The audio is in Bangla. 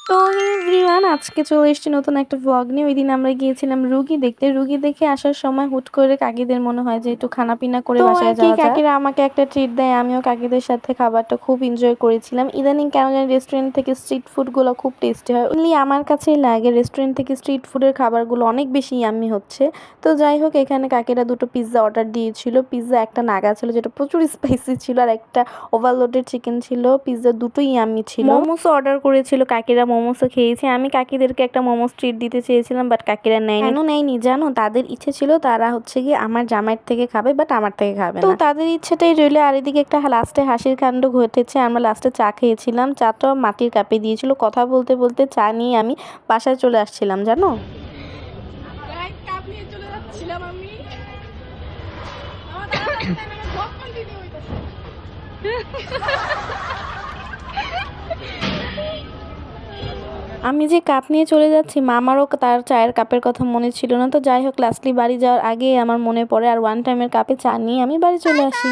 তো এভরিওয়ান, আজকে চলে এসেছি নতুন একটা ভ্লগ নিয়ে। ওই দিন আমরা গিয়েছিলাম রুগী দেখতে। রুগী দেখে আসার সময় হুট করে কাকিদের মনে হয় যে একটু খানাপিনা করে বাসায় যাওয়া যায়। কাকিরা আমাকে একটা ট্রিট দেয়, আমিও কাকিদের সাথে খাবারটা খুব এনজয় করেছিলাম। ইদানিং কেন জানি রেস্টুরেন্ট থেকে স্ট্রিট ফুডগুলো খুব টেস্টি হয়। অনলি আমার কাছেই লাগে রেস্টুরেন্ট থেকে স্ট্রিট ফুডের খাবারগুলো অনেক বেশি ইয়াম্মি হচ্ছে। তো যাই হোক, এখানে কাকিরা দুটো পিৎজা অর্ডার দিয়েছিল। পিৎজা একটা নাগা ছিল যেটা প্রচুর স্পাইসি ছিল, আর একটা ওভারলোডেড চিকেন ছিল। পিৎজা দুটোই ইয়াম্মি ছিল। মোমোসও অর্ডার করেছিল কাকিরা, মোমোসও খেয়েছি। আমি কাকিদেরকে একটা মোমোস ট্রিট দিতে চেয়েছিলাম, বাট কাকিরা নেয়নি। কেন নেয়নি জানো? তাদের ইচ্ছে ছিল তারা হচ্ছে গিয়ে আমার জামাইয়ের থেকে খাবে, বাট আমার থেকে খাবে না। তো তাদের ইচ্ছেটাই রইলো। আর এদিকে একটা লাস্টে হাসির কাণ্ড ঘটেছে। আমরা লাস্টে চা খেয়েছিলাম, চাটাও মাটির কাপে দিয়েছিল। কথা বলতে বলতে চা নিয়ে আমি বাসায় চলে আসছিলাম জানো। আমি যে কাপ নিয়ে চলে যাচ্ছি, মামারও তার চায়ের কাপের কথা মনে ছিল না। তো যাই হোক, লাস্টলি বাড়ি যাওয়ার আগে আমার মনে পড়ে, আর ওয়ান টাইমের কাপে চা নিয়ে আমি বাড়ি চলে আসি।